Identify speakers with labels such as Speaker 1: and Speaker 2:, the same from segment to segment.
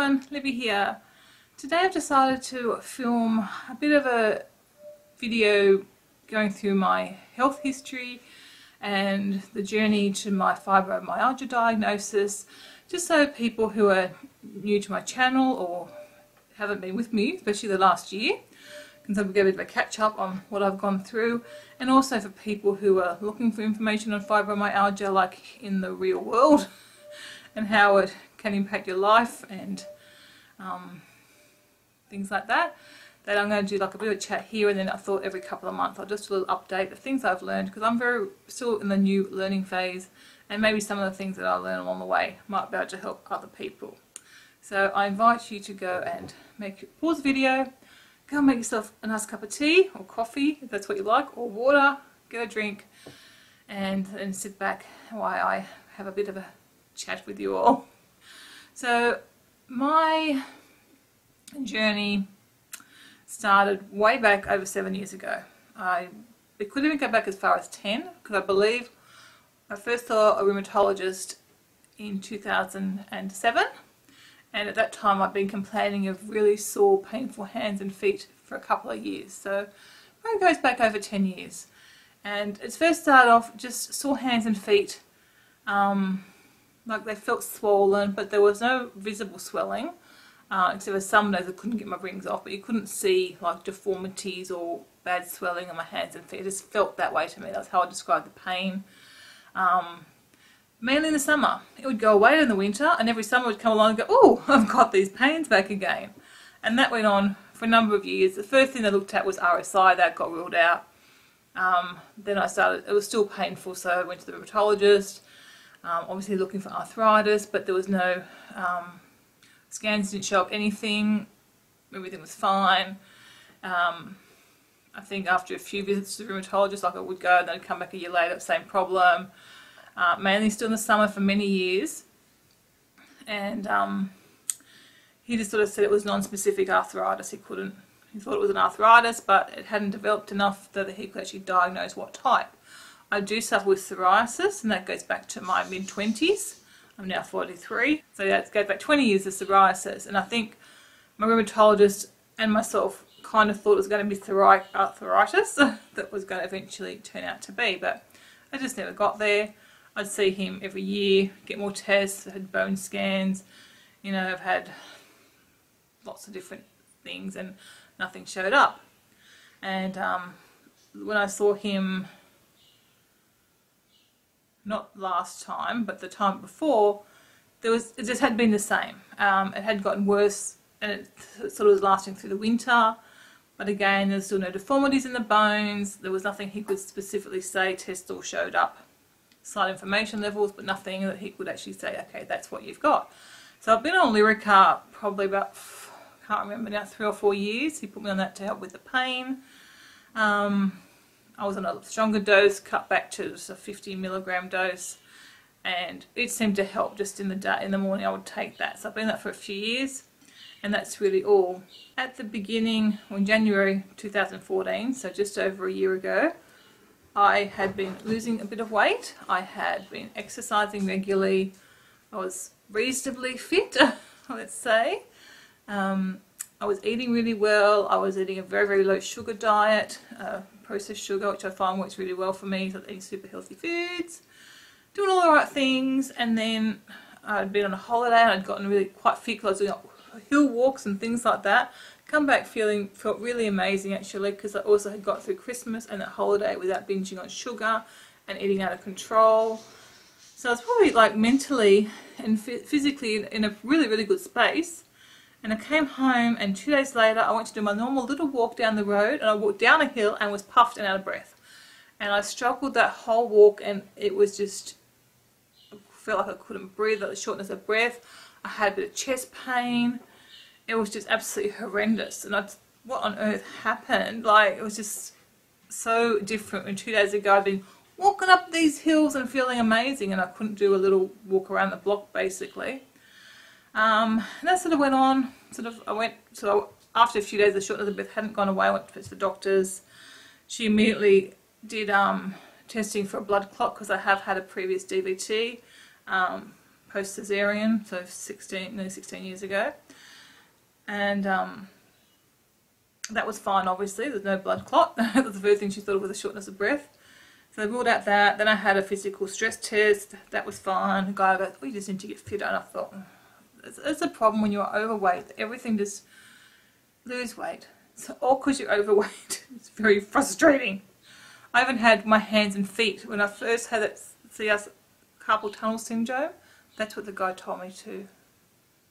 Speaker 1: everyone, Libby here. Today I've decided to film a bit of a video going through my health history and the journey to my fibromyalgia diagnosis, just so people who are new to my channel or haven't been with me, especially the last year, can get a bit of a catch up on what I've gone through, and also for people who are looking for information on fibromyalgia, like in the real world, and how it can impact your life and things like that. That I'm going to do like a bit of a chat here, and then I thought every couple of months I'll just do a little update of things I've learned, because I'm still in the new learning phase, and maybe some of the things that I learn along the way might be able to help other people. So I invite you to go and pause the video, go and make yourself a nice cup of tea or coffee if that's what you like, or water, get a drink, and then sit back while I have a bit of a chat with you all. So my journey started way back over 7 years ago. We couldn't even go back as far as 10, because I believe I first saw a rheumatologist in 2007, and at that time I'd been complaining of really sore, painful hands and feet for a couple of years. So it goes back over 10 years. And it first started off just sore hands and feet, like they felt swollen, but there was no visible swelling, except for some days I couldn't get my rings off, but you couldn't see like deformities or bad swelling on my hands and feet. It just felt that way to me. That's how I described the pain. Mainly in the summer. It would go away in the winter, and every summer would come along and go, oh, I've got these pains back again. And that went on for a number of years. The first thing I looked at was RSI. That got ruled out. Then it was still painful, so I went to the rheumatologist, obviously looking for arthritis, but there was no, scans didn't show up anything, everything was fine. I think after a few visits to the rheumatologist, like I would go and then I'd come back a year later, same problem. Mainly still in the summer for many years. And he just sort of said it was non-specific arthritis. He thought it was an arthritis, but it hadn't developed enough that he could actually diagnose what type. I do suffer with psoriasis, and that goes back to my mid-20s. I'm now 43, so yeah, it goes back 20 years of psoriasis, and I think my rheumatologist and myself kind of thought it was going to be arthritis that was going to eventually turn out to be, but I just never got there. I'd see him every year, get more tests, I had bone scans, you know, I've had lots of different things and nothing showed up. And when I saw him, not last time, but the time before, it just had been the same. It had gotten worse, and it sort of was lasting through the winter. But again, there's still no deformities in the bones. There was nothing he could specifically say. Tests all showed up slight inflammation levels, but nothing that he could actually say, okay, that's what you've got. So I've been on Lyrica probably about, I can't remember now, 3 or 4 years. He put me on that to help with the pain. I was on a stronger dose, cut back to just a 50 milligram dose, and it seemed to help. Just in the morning I would take that. So I've been on that for a few years, and that's really all. At the beginning, in January 2014, so just over a year ago, I had been losing a bit of weight. I had been exercising regularly. I was reasonably fit, let's say. I was eating really well. I was eating a very, very low sugar diet, processed sugar, which I find works really well for me. So eating super healthy foods, doing all the right things. And then I'd been on a holiday, and I'd gotten really quite fit because I was doing hill walks and things like that. Come back felt really amazing actually, because I also had got through Christmas and that holiday without binging on sugar and eating out of control. So I was probably like mentally and physically in a really, really good space. And I came home, and 2 days later I went to do my normal little walk down the road, and I walked down a hill and was puffed and out of breath. And I struggled that whole walk, and it was just, I felt like I couldn't breathe, like the shortness of breath. I had a bit of chest pain. It was just absolutely horrendous, and what on earth happened? Like, it was just so different. When 2 days ago I'd been walking up these hills and feeling amazing, and I couldn't do a little walk around the block basically. And that sort of went on. After a few days the shortness of breath hadn't gone away, I went to the doctors. She immediately did testing for a blood clot, because I have had a previous DVT. post cesarean, so nearly 16 years ago, and that was fine. Obviously, there's no blood clot. That was the first thing she thought of, was a shortness of breath. So they ruled out that. Then I had a physical stress test. That was fine. The guy goes, "Oh, you just need to get fitter." And I thought, it's a problem when you're overweight. Everything just lose weight. So all because you're overweight. It's very frustrating. I even had my hands and feet when I first had that carpal tunnel syndrome. That's what the guy told me to.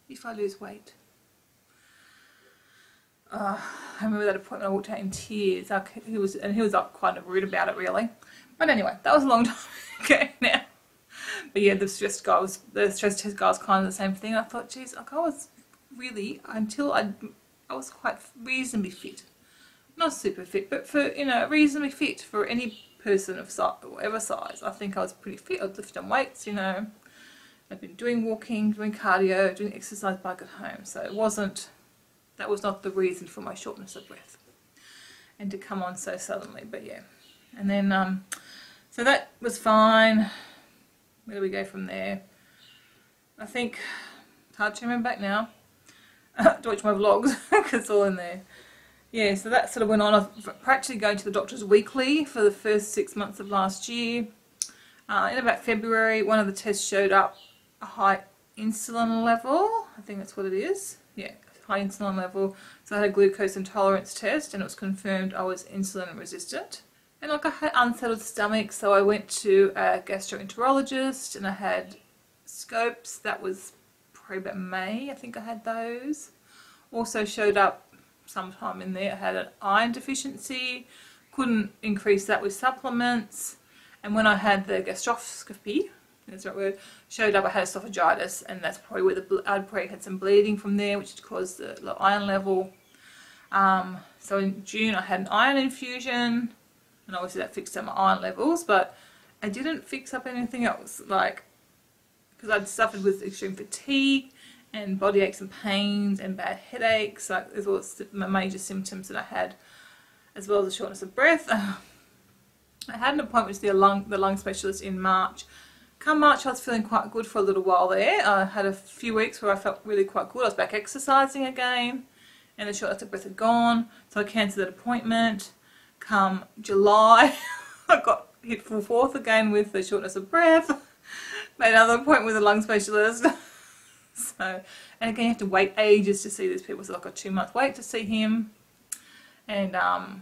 Speaker 1: If I lose weight. I remember that appointment. I walked out in tears. He was like quite rude about it, really. But anyway, that was a long time ago now. But yeah, the stress test guy was kind of the same thing. I thought, geez, like I was really, until I was quite reasonably fit. Not super fit, but for, you know, reasonably fit for any person of size, whatever size. I think I was pretty fit. I'd lifted weights, you know. I'd been doing walking, doing cardio, doing exercise bike at home. So it wasn't, that was not the reason for my shortness of breath. And to come on so suddenly, but yeah. And then, so that was fine. Where do we go from there? I think, it's hard to remember back now. To watch my vlogs, because it's all in there. Yeah, so that sort of went on. I was practically going to the doctors weekly for the first 6 months of last year. In about February, one of the tests showed up a high insulin level. I think that's what it is. Yeah, high insulin level. So I had a glucose intolerance test, and it was confirmed I was insulin resistant. And like I had unsettled stomach, so I went to a gastroenterologist, and I had scopes. That was probably about May, I think I had those. Also showed up sometime in there. I had an iron deficiency, couldn't increase that with supplements. And when I had the gastroscopy, that's the right word, showed up I had esophagitis, and that's probably where I'd probably had some bleeding from there, which caused the low iron level. So in June I had an iron infusion, and obviously that fixed up my iron levels, but I didn't fix up anything else, like, because I'd suffered with extreme fatigue and body aches and pains and bad headaches. Like, there's all my major symptoms that I had, as well as the shortness of breath. I had an appointment with the lung specialist in March. Come March, I was feeling quite good for a little while there. I had a few weeks where I felt really quite good. I was back exercising again, and the shortness of breath had gone, so I cancelled that appointment. Come July, I got hit full force again with the shortness of breath. Made another appointment with a lung specialist. So, and again, you have to wait ages to see these people. So like a 2-month wait to see him. And yeah,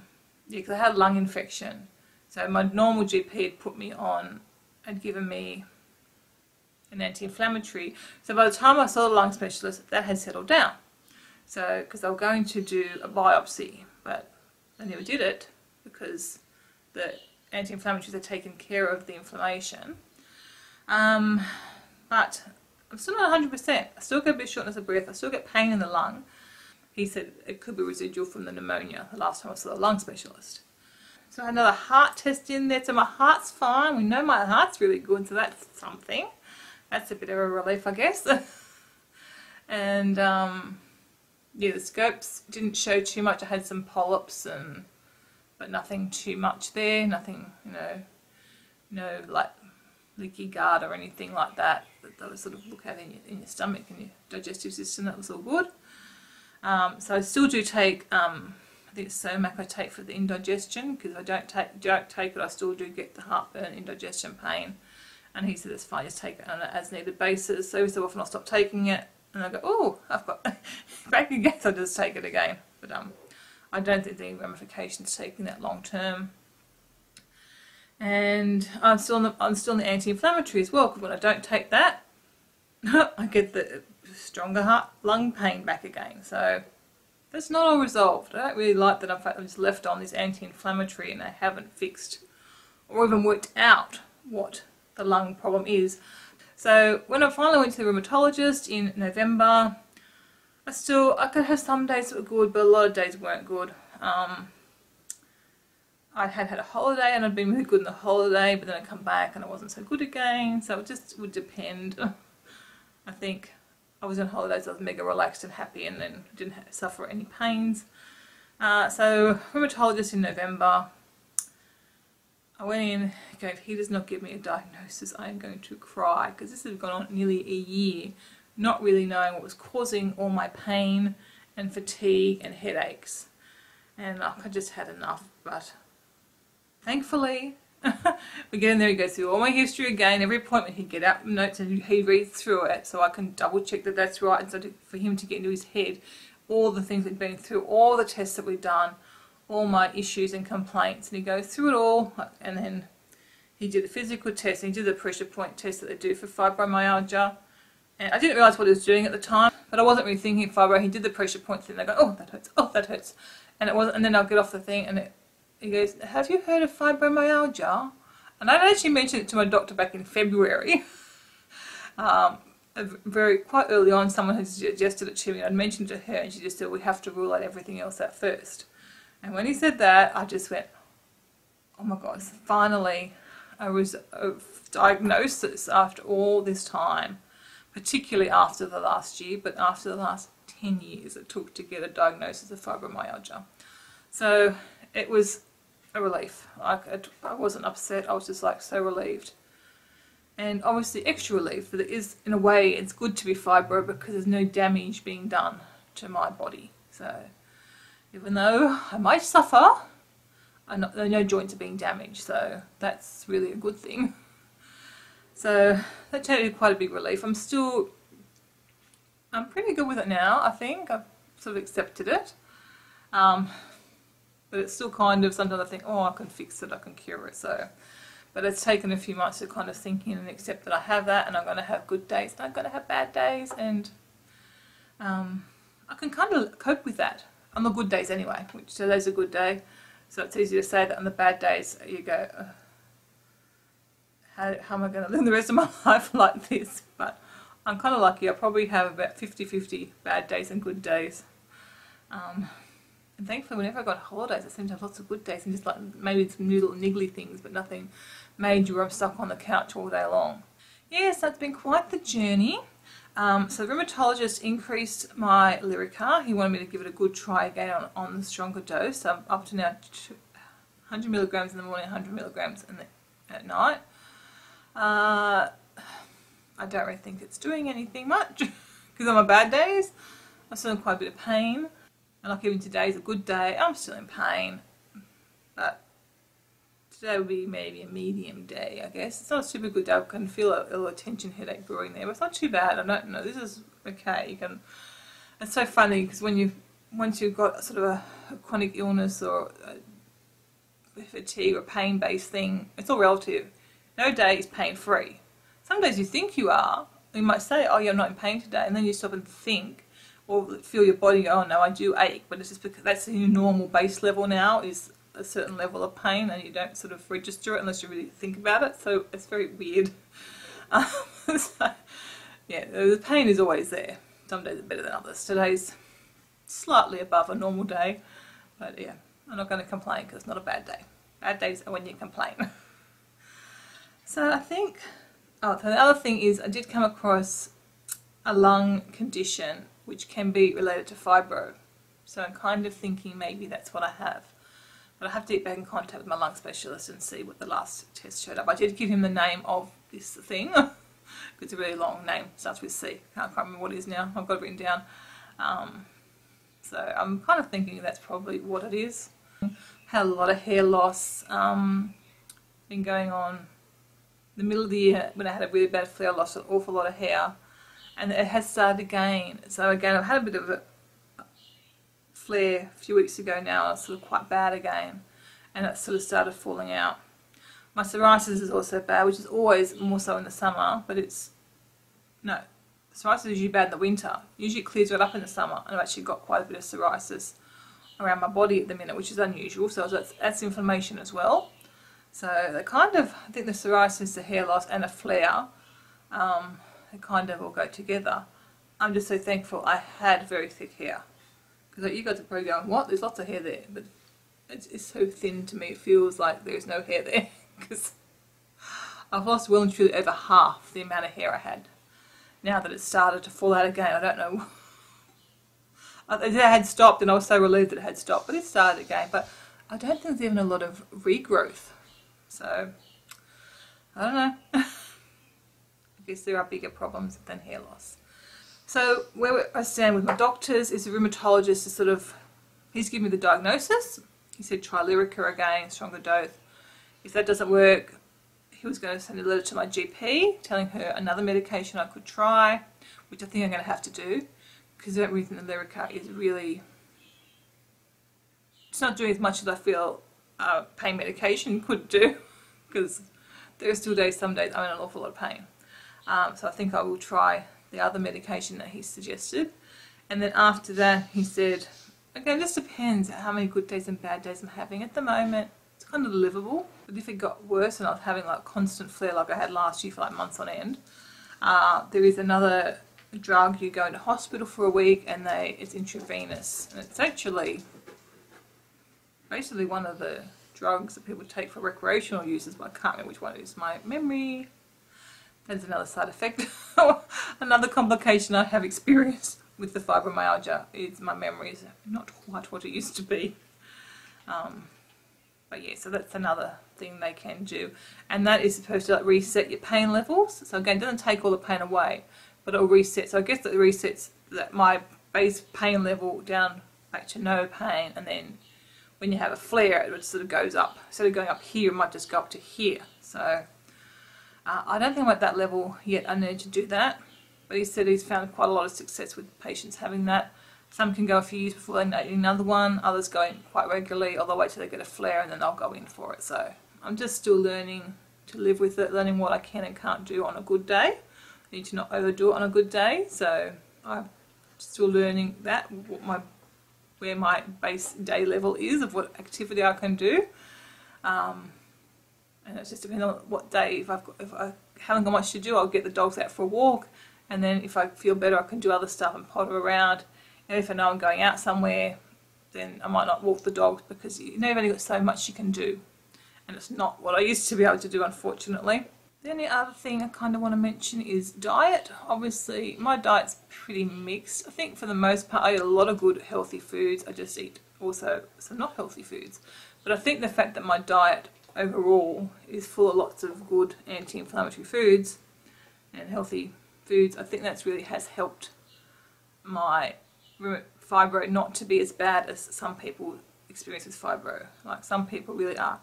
Speaker 1: because I had a lung infection. So my normal GP had put me on, had given me an anti-inflammatory. So by the time I saw the lung specialist, that had settled down. So, because they were going to do a biopsy, but they never did it because the anti-inflammatories had taken care of the inflammation. But I'm still not 100%. I still get a bit of shortness of breath. I still get pain in the lung. He said it could be residual from the pneumonia the last time I saw a lung specialist. So I had another heart test in there. So my heart's fine. We know my heart's really good, so that's something. That's a bit of a relief, I guess. And yeah, the scopes didn't show too much. I had some polyps, but nothing too much there. Nothing, you know, no like leaky gut or anything like that that would sort of look at in your stomach and your digestive system. That was all good. So I still do take, I think it's Somac I take for the indigestion, because if I don't take it, I still do get the heartburn, indigestion pain. And he said it's fine, just take it on an as needed basis. So often I'll stop taking it, and I go, oh, I've got back again, so I'll just take it again. But I don't think there are any ramifications taking that long term. And I'm still in the anti-inflammatory as well, because when I don't take that, I get the stronger lung pain back again. So that's not all resolved. I don't really like that I've just left on this anti-inflammatory and I haven't fixed or even worked out what the lung problem is. So when I finally went to the rheumatologist in November, I could have some days that were good, but a lot of days weren't good. I had a holiday and I'd been really good in the holiday, but then I'd come back and I wasn't so good again. So it just would depend. I think I was on holidays, I was mega relaxed and happy, and then didn't suffer any pains. So rheumatologist in November. I went in, okay, if he does not give me a diagnosis, I am going to cry, because this has gone on nearly a year, not really knowing what was causing all my pain and fatigue and headaches. And I just had enough, but thankfully, we get in there, he goes through all my history again. Every appointment he'd get out notes and he reads through it so I can double check that that's right, and so for him to get into his head all the things we've been through, all the tests that we've done, all my issues and complaints, and he goes through it all. And then he did the physical test, and he did the pressure point test that they do for fibromyalgia, and I didn't realise what he was doing at the time, but I wasn't really thinking fibro. He did the pressure point thing, and I go, oh that hurts, oh that hurts, and it wasn't. And then I'll get off the thing and he goes, have you heard of fibromyalgia? And I'd actually mentioned it to my doctor back in February. Quite early on, someone had suggested it to me. I'd mentioned it to her, and she just said, we have to rule out everything else at first. And when he said that, I just went, oh my God, finally I was a diagnosis after all this time, particularly after the last year, but after the last 10 years it took to get a diagnosis of fibromyalgia. So it was a relief. I wasn't upset, I was just like so relieved. And obviously extra relief that it is, in a way, it's good to be fibro because there's no damage being done to my body. So even though I might suffer, no joints are being damaged, so that's really a good thing. So that turned into quite a big relief. I'm pretty good with it now, I think. I've sort of accepted it. But it's still kind of, sometimes I think, oh, I can fix it, I can cure it. So, but it's taken a few months to kind of sink in and accept that I have that, and I'm going to have good days and I'm going to have bad days, and I can kind of cope with that on the good days anyway, which today's a good day. So it's easy to say that on the bad days you go, how am I going to live the rest of my life like this? But I'm kind of lucky. I probably have about 50-50 bad days and good days. And thankfully whenever I got holidays I seem to have lots of good days, and just like maybe some little niggly things, but nothing major where I'm stuck on the couch all day long. Yeah, so it's been quite the journey. So the rheumatologist increased my Lyrica. He wanted me to give it a good try again on the stronger dose. So I'm up to now 100 milligrams in the morning, 100 milligrams at night. I don't really think it's doing anything much because on my bad days I'm still in quite a bit of pain. And like even today's a good day, I'm still in pain, but today will be maybe a medium day, I guess. It's not a super good day. I can feel a little tension headache brewing there, but it's not too bad. I don't know. This is okay. You can. It's so funny because once you've got sort of a chronic illness or a fatigue or pain-based thing, it's all relative. No day is pain-free. Some days you think you are. You might say, oh yeah, I'm not in pain today, and then you stop and think, or feel your body go, oh no, I do ache, but it's just because that's your normal base level now, is a certain level of pain, and you don't sort of register it unless you really think about it. So it's very weird. So, yeah, the pain is always there. Some days are better than others. Today's slightly above a normal day, but yeah, I'm not going to complain because it's not a bad day. Bad days are when you complain. So I think, oh, the other thing is I did come across a lung condition which can be related to fibro. So I'm kind of thinking maybe that's what I have. But I have to get back in contact with my lung specialist and see what the last test showed up. I did give him the name of this thing. It's a really long name, starts with C. I can't remember what it is now. I've got it written down. So I'm kind of thinking that's probably what it is. Had a lot of hair loss. Been going on in the middle of the year when I had a really bad flare. I lost an awful lot of hair. And it has started again. So again, I've had a bit of a flare a few weeks ago now. It's sort of quite bad again, and it sort of started falling out. My psoriasis is also bad, which is always more so in the summer, but psoriasis is usually bad in the winter. Usually it clears right up in the summer, and I've actually got quite a bit of psoriasis around my body at the minute, which is unusual. So that's inflammation as well. So they kind of, I think the psoriasis, the hair loss, and a flare, they kind of all go together. I'm just so thankful I had very thick hair. Because like, you guys are probably going, what? There's lots of hair there. But it's so thin to me, it feels like there's no hair there. Because I've lost well and truly over half the amount of hair I had. Now that it's started to fall out again, I don't know. It had stopped, and I was so relieved that it had stopped. But it started again. But I don't think there's even a lot of regrowth. So I don't know. I guess there are bigger problems than hair loss. So where I stand with my doctors is the rheumatologist is he's given me the diagnosis. He said try Lyrica again, stronger dose. If that doesn't work, he was going to send a letter to my GP telling her another medication I could try, which I think I'm going to have to do, because I don't really think the Lyrica is really, it's not doing as much as I feel pain medication could do, because there are still days, some days I'm in an awful lot of pain. So I think I will try the other medication that he suggested. And then after that he said, okay, it just depends how many good days and bad days I'm having. At the moment it's kind of livable, but if it got worse and I was having like constant flare like I had last year for like months on end, there is another drug. You go into hospital for a week and it's intravenous, and it's actually basically one of the drugs that people take for recreational uses, but I can't remember which one it is. My memory, that's another side effect. Another complication I have experienced with the fibromyalgia is my memory is not quite what it used to be. But yeah, so that's another thing they can do, and that is supposed to like reset your pain levels. So again, it doesn't take all the pain away, but it'll reset. So I guess that it resets that my base pain level down back to no pain, and then when you have a flare it sort of goes up. Instead of going up here, it might just go up to here. So I don't think I'm at that level yet. I need to do that, but he said he's found quite a lot of success with patients having that. Some can go a few years before they need another one, others go in quite regularly, or they'll wait till they get a flare and then they'll go in for it. So I'm just still learning to live with it, learning what I can and can't do on a good day. I need to not overdo it on a good day, so I'm still learning that, where my base day level is of what activity I can do. And it's just depending on what day. If I haven't got much to do, I'll get the dogs out for a walk, and then if I feel better I can do other stuff and potter around. And if I know I'm going out somewhere, then I might not walk the dogs, because you've only got so much you can do, and it's not what I used to be able to do, unfortunately. The only other thing I kind of want to mention is diet. Obviously my diet's pretty mixed. I think for the most part I eat a lot of good healthy foods. I just eat also some not healthy foods, but I think the fact that my diet overall is full of lots of good anti-inflammatory foods and healthy foods, I think that's really has helped my fibro not to be as bad as some people experience with fibro. Like some people really are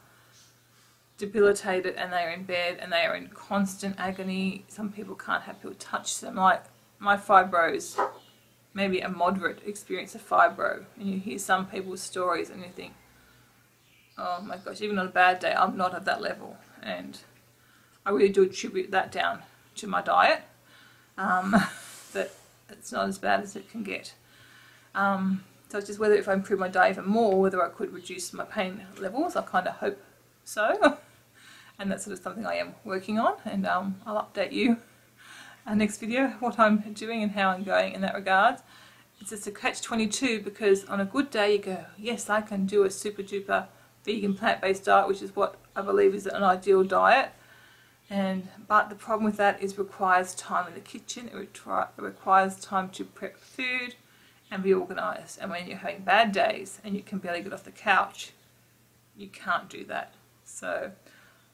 Speaker 1: debilitated and they are in bed and they are in constant agony. Some people can't have people touch them. Like my fibro is maybe a moderate experience of fibro, and you hear some people's stories and you think, oh my gosh, even on a bad day I'm not at that level. And I really do attribute that down to my diet, that it's not as bad as it can get. So it's just whether if I improve my diet even more, whether I could reduce my pain levels. I kind of hope so. And that's sort of something I am working on, and I'll update you next video what I'm doing and how I'm going in that regard. It's just a catch-22, because on a good day you go, yes, I can do a super duper vegan plant-based diet, which is what I believe is an ideal diet. But the problem with that is it requires time in the kitchen. It requires time to prep food and be organised. And when you're having bad days and you can barely get off the couch, you can't do that. So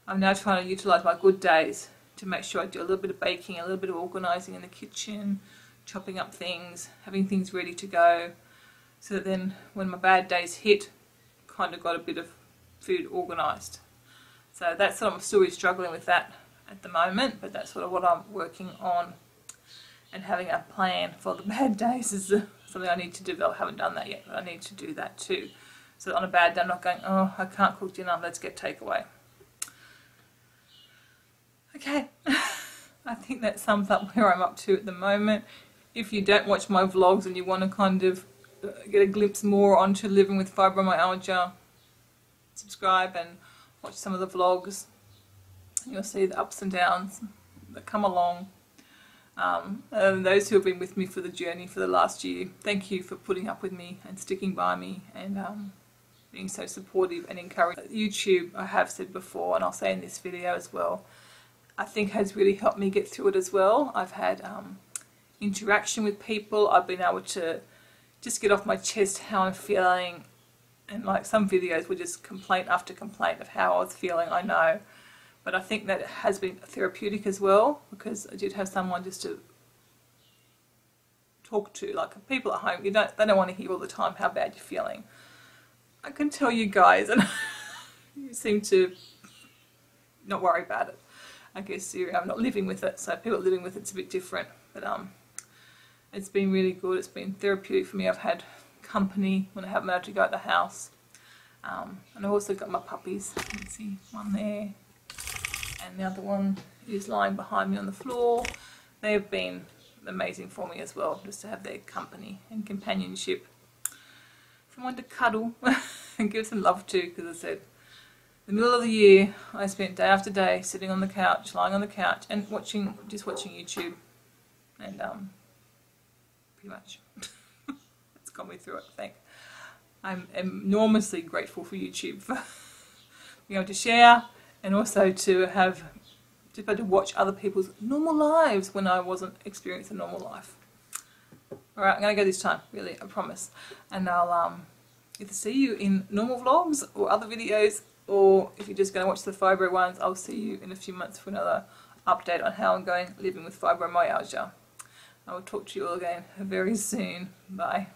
Speaker 1: I'm now trying to utilise my good days to make sure I do a little bit of baking, a little bit of organising in the kitchen, chopping up things, having things ready to go, so that then when my bad days hit, kind of got a bit of food organised. So that's what I'm still really struggling with that at the moment, but that's sort of what I'm working on, and having a plan for the bad days is something I need to develop. I haven't done that yet, but I need to do that too. So on a bad day I'm not going, oh, I can't cook dinner, let's get takeaway. Okay, I think that sums up where I'm up to at the moment. If you don't watch my vlogs and you want to kind of get a glimpse more onto living with fibromyalgia, subscribe and watch some of the vlogs. You'll see the ups and downs that come along. And those who have been with me for the journey for the last year, thank you for putting up with me and sticking by me and being so supportive and encouraging. YouTube, I have said before, and I'll say in this video as well, I think has really helped me get through it as well. I've had interaction with people. I've been able to just get off my chest how I'm feeling, and like some videos were just complaint after complaint of how I was feeling, I know. But I think that it has been therapeutic as well, because I did have someone just to talk to. Like people at home, they don't want to hear all the time how bad you're feeling. I can tell you guys, and you seem to not worry about it. I guess you're not living with it, so people living with it's a bit different. But it's been really good. It's been therapeutic for me. I've had company when I haven't been able to go out the house, and I've also got my puppies. You can see one there, and the other one is lying behind me on the floor. They have been amazing for me as well, just to have their company and companionship. Someone to cuddle and give some love to, because I said, the middle of the year I spent day after day sitting on the couch, lying on the couch and just watching YouTube, and pretty much it's got me through it, I think. I'm enormously grateful for YouTube for being able to share, and also to have to be able to watch other people's normal lives when I wasn't experiencing a normal life. Alright, I'm going to go this time, really, I promise. And I'll either see you in normal vlogs or other videos, or if you're just going to watch the fibro ones, I'll see you in a few months for another update on how I'm going living with fibromyalgia. I will talk to you all again very soon. Bye.